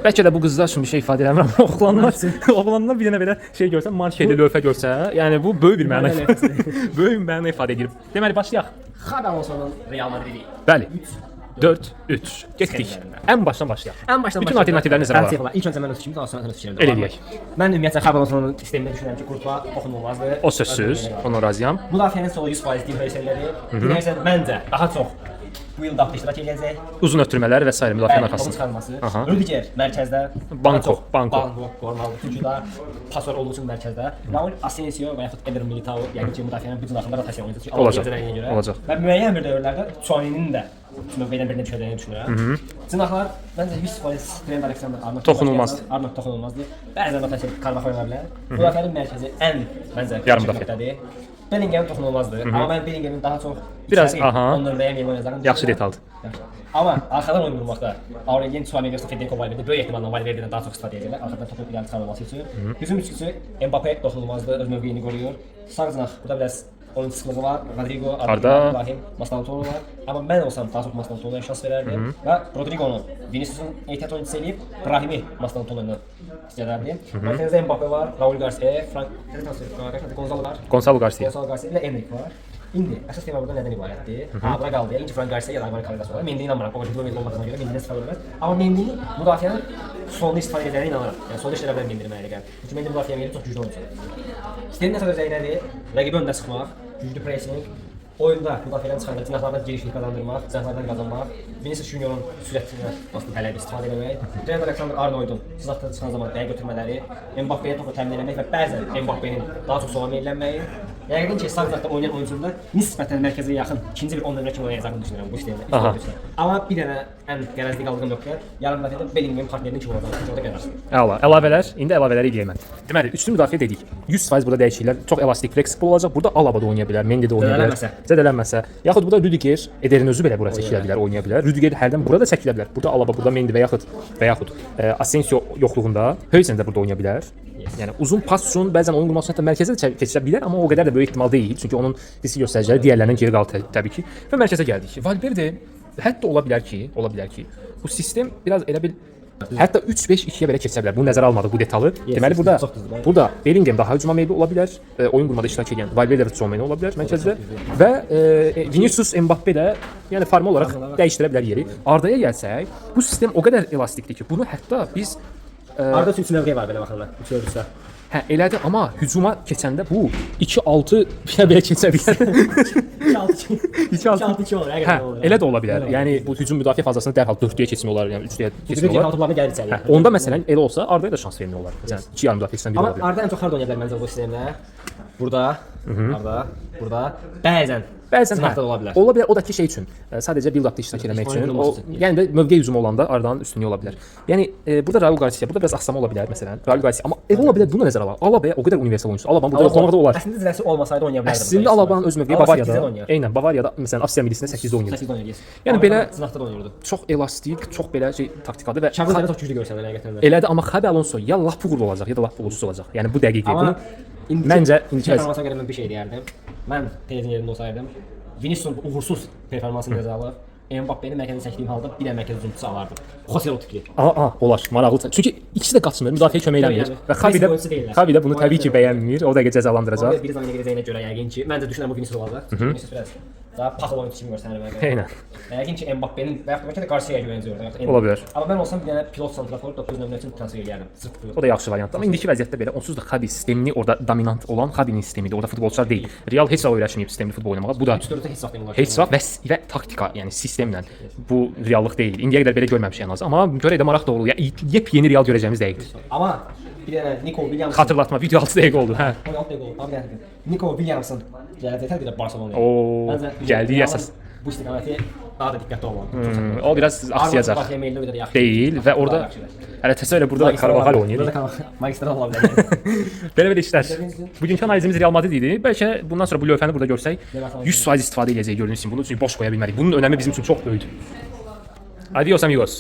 Bəlkə də bu qızlar üçün bir şey ifadə eləmirəm. Oğlanlar bir dənə belə şey görsə, markeli lövhə görsə, yəni bu böyük bir məna böyük bir məna ifadə edir. Deməli başlayaq. Xabi Alonsonun Real Madridi. Bəli. 4-3. Getdik. Ən başdan başlayaq. Bütün alternativləri nəzərə alaq. İlk öncə mən öz fikrimi, daha sonra öz fikrimi. Elə eləyək. Mən ümumiyyətlə Xabi Alonsonun sistemində düşünürəm ki, Kurtuva toxunulmazdır. O sözsüz, ona razıyam. Müdafiənin solu 100% diferensiyelləri. Dinlərsən məncə daha çox bu il daxil iştirak edəcək. Uzun ötürmələr və s. müdafiənin arxasında. Rüdiger mərkəzdə. Banko. Formalı. Çünki daha pasör olduğu üçün mərkəzdə. Raul Asensio və yaxud Eder Militao yəqin ki, müdafiənin bütün daxilində rotasiya olacaq. Olacaq. Və müəyyən bir dövrlərdə Tchouaméni'nin də mövqedən birinə düşəcəyini düşünürəm. Cınaqlar məncə 100% Trent Alexander-Arnold toxunulmazdır. Bəzən rotasiya Carvajal ola bilər. Müdafiənin mərkəzi ən məncə yarım müdafiədir. Bellingham toxunulmazdır. Amma mən Bellingham'in daha çox biraz onları müəyyən oynayacağını yaxşı detaldır. Amma arxadan oyun qurmaqda Aurelien Tchouaméni və Federico Valverde böyük ehtimalla Valverde'dən daha çox istifadə edirlər. Arxadan topu irəli çıxarılması üçün. Hücum üçlüsü Mbappé toxunulmazdır, öz mövqeyini qoruyur. Sağ cinaq burada biraz oyun sıxlığı var. Rodrigo, Arda, İbrahim, Mastantuoğlu var. Amma mən olsam daha çox Mastantuoğlu'ya şans verərdim və Rodrigo'nu Vinicius'un ehtiyat oyuncusu eləyib Brahimi Mastantuoğlu'na istəyərdim. Mərkəzdə Mbappé var, Raul Garcia, Gonzalo Garcia ilə Enrique var. İndi əsas tema burada nədən ibarətdir? Bura qaldı. İkinci Fran Garcia ya da Alvaro Carreras var. Mendy'ni inanmıram. O qədər böyük olmadığına görə Mendy'dən istifadə edilməz. Amma Mendy'ni müdafiənin sonunda istifadə edəcəyinə inanıram. Yəni sonda işlərə bilər Mendy'ni mənə gəlir. Çünki Mendy müdafiəyə gəlir, çox güclü oyuncudur. İstəyirəm nəsə özelliyi nədir? Rəqibi öndə çıxmaq, güclü pressing, oyunda müdafiədən çıxanda cinahlardan girişlik qazandırmaq, cinahlardan qazanmaq, Vinicius Junior'un sürətinə tələb istifadə etmək, Trent Alexander-Arnold'un cinahdan çıxan zaman dəqiq götürmələri, Mbappé'yə topu təmin etmək və bəzən Mbappé'nin daha çox sola meylənməyi. Yəqin ki, sağ cinahda oynayan oyuncuda nisbətən mərkəzə yaxın ikinci bir 10 nömrə kimi oynayacağını düşünürəm bu sistemdə. Amma bir dənə ən qərəzli qaldığım nöqtə yarım müdafiədə Bellingham partnerinin kim olacağını orada qərar. Əla. Əlavələr, indi əlavələri eləyək mən. Deməli, üçlü müdafiə dedik. 100% burada dəyişikliklər, çox elastik, flexible olacaq. Burada Alaba da oynaya bilər, Mendy də oynaya bilər. Zədələnməsə. Yaxud burada Rüdiger, Ederin özü belə bura çəkilə bilər, oynaya bilər. Rüdiger hərdən burada çəkilə bilər. Burada Alaba, burada Mendy və yaxud Asensio yoxluğunda Höysen də burada oynaya bilər. Yəni uzun pas üçün bəzən oyun qurmaq üçün hətta mərkəzə də keçə bilər, amma o qədər də böyük ehtimal deyil. Çünki onun riski göstəriciləri digərlərindən geri qalır təbii ki. Və mərkəzə gəldik. Valverde hətta ola bilər ki, bu sistem biraz elə bil hətta 3-5-2-yə belə keçə bilər. Bunu nəzərə almadıq bu detalı. Deməli burada Bellingham daha hücuma meyilli ola bilər. Oyun qurmada iştirak edən Valverde və Tchouaméni ola bilər mərkəzdə və Vinicius Mbappé də yəni forma olaraq dəyişdirə bilər yeri. Ardaya gəlsək, bu sistem o qədər elastikdir ki, bunu hətta biz Arda üçün mövqeyi var belə baxırlar. Üçlüsə. Hə, elədir, amma hücuma keçəndə bu 2-6 belə keçər. 2-6-2 olur, həqiqətən olur. Elə də ola bilər. Yəni bu hücum müdafiə fazasını dərhal 4-yə keçmək olar, yəni 3-yə keçmək olar. 2-6-larına gəlir içəri. Onda məsələn elə olsa Ardaya da şans vermək olar. Məsələn 2 yarım müdafiəçidən biri ola bilər. Amma Arda ən çox harda oynaya bilər məncə bu sistemdə? Burada, bəzən cinahda ola bilər. Ola bilər, o da ki şey üçün, sadəcə build-upda iştirak etmək üçün. Yəni də mövqe hücumu olanda Ardanın üstünlüyü ola bilər. Yəni burada Raul Garcia, burada biraz axsama ola bilər məsələn. Raul Garcia, amma elə ola bilər bunu nəzərə alaq. Alaba o qədər universal oyunçudur. Alabanın burada yoxlamaq da olar. Əslində zirəsi olmasaydı oynaya bilərdi. Əslində Alabanın öz mövqeyi Bavariyada. Eynən Bavariyada məsələn Avstriya millisində 8-də oynayır. Yəni belə cinahda oynayırdı. Çox elastik, çox belə şey taktikadır və Xavi çox güclü görsənir həqiqətən. Elədir, amma Xabi Alonso ya lap uğurlu olacaq, ya da lap uğursuz olacaq. Yəni bu dəqiqdir. Bunu məncə performansa görə mən bir şey deyərdim. Mən Perezin yerində olsaydım, Vinicius'un uğursuz performansını nəzərə alıb Mbappé'ni mərkəzə çəkdiyim halda bir də mərkəz hücumçusu alardım. José Rodri. Olar, maraqlıdır. Çünki ikisi də qaçmır, müdafiə kömək eləmir və Xavi də bunu təbii ki bəyənmir. O dəqiqə cəzalandıracaq. Bir zaman gələcəyinə görə yəqin ki, mən də düşünürəm bu Vinicius olacaq. Vinicius biraz daha paxıl oyunçu kimi göstərir mənə. Eynən. Yəqin ki Mbappé'nin və yaxud da Garcia'ya güvənəcək. Ola bilər. Amma mən olsam bir dənə pilot santrafor 9 nömrə üçün transfer edərdim. O da yaxşı variantdır. Amma indiki vəziyyətdə belə onsuz da Xavi sistemini orada dominant olan Xavi'nin sistemidir. Orada futbolçular deyil. Real heç vaxt öyrəşməyib sistemli futbol oynamağa. Bu da heç vaxt və taktika, yəni sistemlə bu reallıq deyil. İndiyə qədər belə görməmişik ən az. Amma görək də maraq doğru. Yəni yepyeni Real görəcəyimiz dəqiqdir. Amma bir dənə Nico Williams xatırlatma video 6 dəqiqə oldu, hə. 6 dəqiqə oldu. Abi dəqiqə. Nico Williams'ın gələcəkdə bir də Barcelona'ya. Məncə gəldi əsas. Bu istiqaməti daha da diqqətli olmalı. O biraz aksiyacaq. Deyil və orada hələ təsəvvür burada Carvajal oynayır. Burada magistral ola bilər. Belə işlər. Bugünkü analizimiz Real Madrid idi. Bəlkə bundan sonra bu lövhəni burada görsək 100% istifadə edəcəyik gördüyünüz kimi. Bunu çünki boş qoya bilmərik. Bunun önəmi bizim üçün çox böyükdür. Adios amigos.